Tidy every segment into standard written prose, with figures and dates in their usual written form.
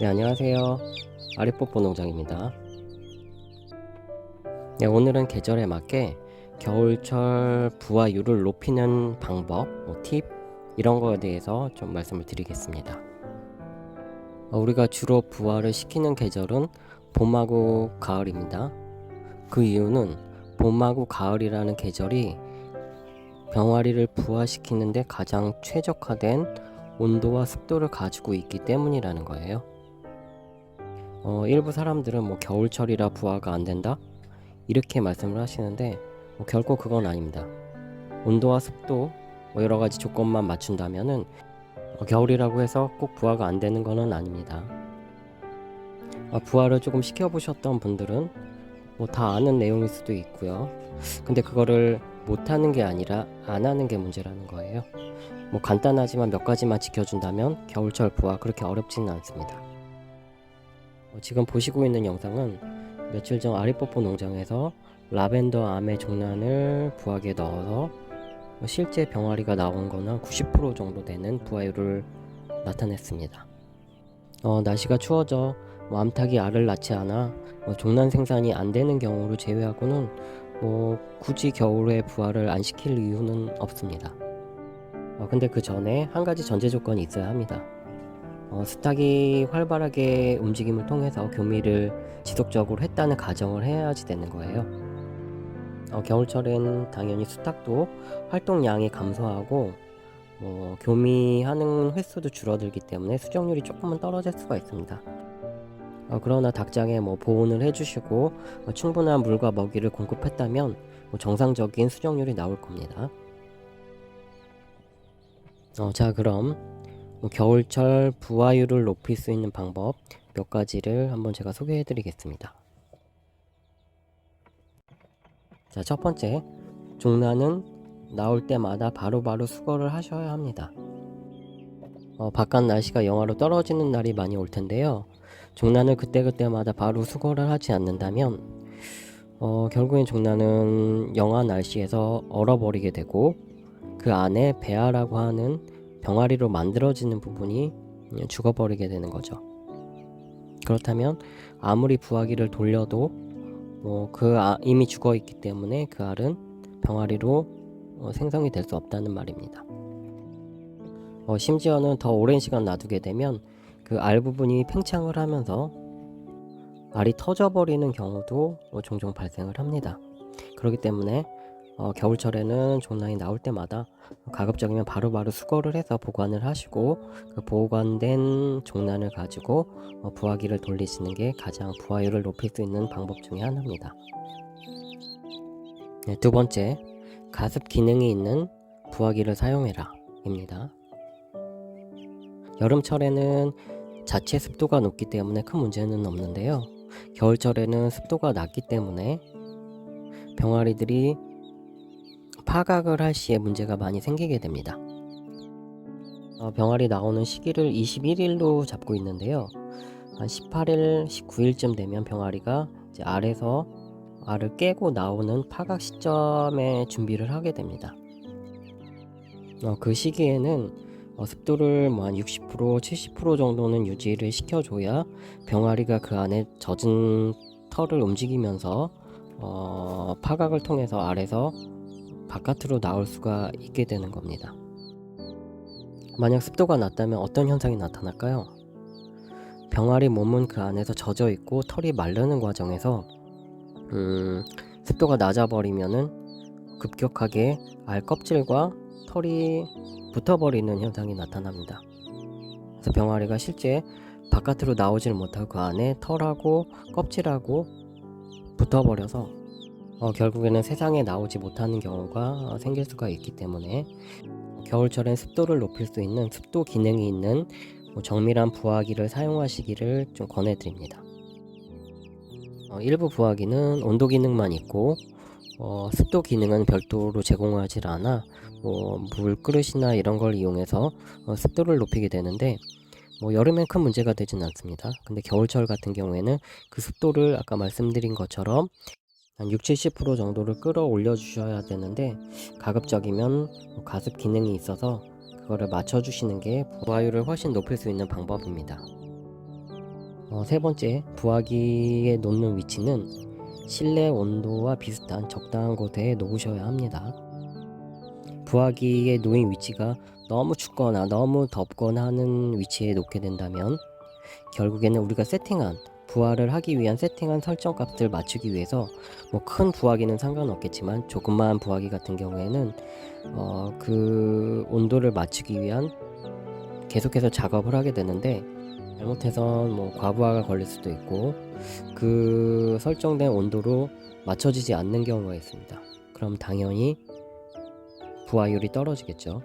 네, 안녕하세요. 아리뽀뽀 농장입니다. 네, 오늘은 계절에 맞게 겨울철 부화율을 높이는 방법, 팁 이런 거에 대해서 좀 말씀을 드리겠습니다. 우리가 주로 부화를 시키는 계절은 봄하고 가을입니다. 그 이유는 봄하고 가을이라는 계절이 병아리를 부화시키는데 가장 최적화된 온도와 습도를 가지고 있기 때문이라는 거예요. 일부 사람들은 겨울철이라 부화가 안 된다? 이렇게 말씀을 하시는데 결코 그건 아닙니다. 온도와 습도 여러 가지 조건만 맞춘다면은 겨울이라고 해서 꼭 부화가 안 되는 거는 아닙니다. 부화를 조금 시켜보셨던 분들은 다 아는 내용일 수도 있고요. 근데 그거를 못하는 게 아니라 안 하는 게 문제라는 거예요. 간단하지만 몇 가지만 지켜준다면 겨울철 부화 그렇게 어렵지는 않습니다. 지금 보시고 있는 영상은 며칠 전 아리뽀뽀 농장에서 라벤더 암의 종란을 부화기에 넣어서 실제 병아리가 나온 거는 90% 정도 되는 부화율을 나타냈습니다. 날씨가 추워져 암탉이 알을 낳지 않아 종란 생산이 안 되는 경우를 제외하고는 굳이 겨울에 부화를 안 시킬 이유는 없습니다. 근데 그 전에 한 가지 전제 조건이 있어야 합니다. 수탉이 활발하게 움직임을 통해서 교미를 지속적으로 했다는 가정을 해야지 되는 거예요. 겨울철엔 당연히 수탉도 활동량이 감소하고 교미하는 횟수도 줄어들기 때문에 수정률이 조금은 떨어질 수가 있습니다. 그러나 닭장에 보온을 해주시고 충분한 물과 먹이를 공급했다면 정상적인 수정률이 나올 겁니다. 자, 그럼 겨울철 부화율을 높일 수 있는 방법 몇 가지를 한번 제가 소개해 드리겠습니다. 자, 첫 번째, 종란은 나올 때마다 바로바로 수거를 하셔야 합니다. 바깥 날씨가 영하로 떨어지는 날이 많이 올 텐데요. 종란을 그때그때마다 바로 수거를 하지 않는다면 결국엔 종란은 영하 날씨에서 얼어버리게 되고 그 안에 배아라고 하는 병아리로 만들어지는 부분이 죽어버리게 되는 거죠. 그렇다면 아무리 부화기를 돌려도 이미 죽어있기 때문에 그 알은 병아리로 생성이 될 수 없다는 말입니다. 심지어는 더 오랜 시간 놔두게 되면 그 알 부분이 팽창을 하면서 알이 터져버리는 경우도 종종 발생을 합니다. 그렇기 때문에 겨울철에는 종란이 나올 때마다 가급적이면 바로바로 수거를 해서 보관을 하시고 그 보관된 종란을 가지고 부화기를 돌리시는 게 가장 부화율을 높일 수 있는 방법 중에 하나입니다. 네, 두 번째, 가습 기능이 있는 부화기를 사용해라 입니다. 여름철에는 자체 습도가 높기 때문에 큰 문제는 없는데요. 겨울철에는 습도가 낮기 때문에 병아리들이 파각을 할 시에 문제가 많이 생기게 됩니다. 병아리 나오는 시기를 21일로 잡고 있는데요. 한 18일, 19일쯤 되면 병아리가 이제 알에서 알을 깨고 나오는 파각 시점에 준비를 하게 됩니다. 그 시기에는 습도를 한 60%, 70% 정도는 유지를 시켜줘야 병아리가 그 안에 젖은 털을 움직이면서 파각을 통해서 알에서 바깥으로 나올 수가 있게 되는 겁니다. 만약 습도가 낮다면 어떤 현상이 나타날까요? 병아리 몸은 그 안에서 젖어 있고 털이 마르는 과정에서 습도가 낮아버리면은 급격하게 알 껍질과 털이 붙어버리는 현상이 나타납니다. 그래서 병아리가 실제 바깥으로 나오질 못하고 그 안에 털하고 껍질하고 붙어버려서 결국에는 세상에 나오지 못하는 경우가 생길 수가 있기 때문에 겨울철엔 습도를 높일 수 있는 습도 기능이 있는 정밀한 부화기를 사용하시기를 좀 권해드립니다. 일부 부화기는 온도 기능만 있고 습도 기능은 별도로 제공하지 않아 물그릇이나 이런 걸 이용해서 습도를 높이게 되는데 여름엔 큰 문제가 되진 않습니다. 근데 겨울철 같은 경우에는 그 습도를 아까 말씀드린 것처럼 한 60-70% 정도를 끌어올려 주셔야 되는데 가급적이면 가습 기능이 있어서 그거를 맞춰 주시는 게 부화율을 훨씬 높일 수 있는 방법입니다. 세 번째, 부화기에 놓는 위치는 실내 온도와 비슷한 적당한 곳에 놓으셔야 합니다. 부화기에 놓인 위치가 너무 춥거나 너무 덥거나 하는 위치에 놓게 된다면 결국에는 우리가 부화를 하기 위한 세팅한 설정 값을 맞추기 위해서 뭐 큰 부화기는 상관없겠지만 조그마한 부화기 같은 경우에는 그 온도를 맞추기 위한 계속해서 작업을 하게 되는데 잘못해서 뭐 과부하가 걸릴 수도 있고 그 설정된 온도로 맞춰지지 않는 경우가 있습니다. 그럼 당연히 부화율이 떨어지겠죠.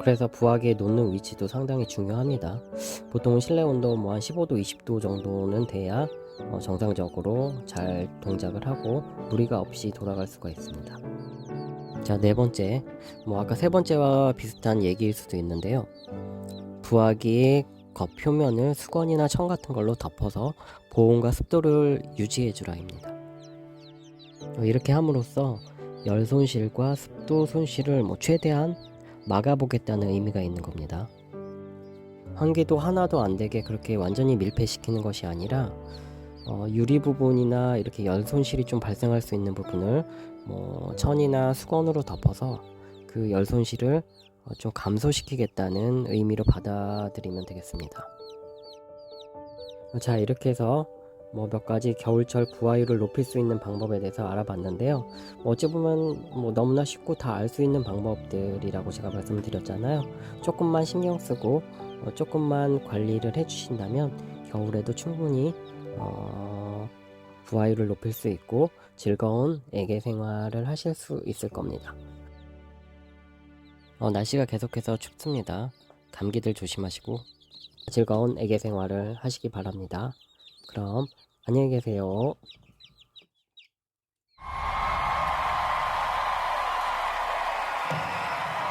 그래서 부화기에 놓는 위치도 상당히 중요합니다. 보통 실내 온도 뭐 한 15도, 20도 정도는 돼야 정상적으로 잘 동작을 하고 무리가 없이 돌아갈 수가 있습니다. 자, 네 번째, 뭐 아까 세 번째와 비슷한 얘기일 수도 있는데요. 부화기의 겉표면을 수건이나 천 같은 걸로 덮어서 보온과 습도를 유지해 주라입니다. 이렇게 함으로써 열 손실과 습도 손실을 최대한 막아보겠다는 의미가 있는 겁니다. 환기도 하나도 안 되게 그렇게 완전히 밀폐시키는 것이 아니라 유리 부분이나 이렇게 열 손실이 좀 발생할 수 있는 부분을 천이나 수건으로 덮어서 그 열 손실을 좀 감소시키겠다는 의미로 받아들이면 되겠습니다. 자, 이렇게 해서 몇 가지 겨울철 부화율을 높일 수 있는 방법에 대해서 알아봤는데요. 어찌 보면 너무나 쉽고 다 알 수 있는 방법들이라고 제가 말씀드렸잖아요. 조금만 신경 쓰고 조금만 관리를 해주신다면 겨울에도 충분히 부화율을 높일 수 있고 즐거운 애기 생활을 하실 수 있을 겁니다. 날씨가 계속해서 춥습니다. 감기들 조심하시고 즐거운 애기 생활을 하시기 바랍니다. 그럼 안녕히 계세요.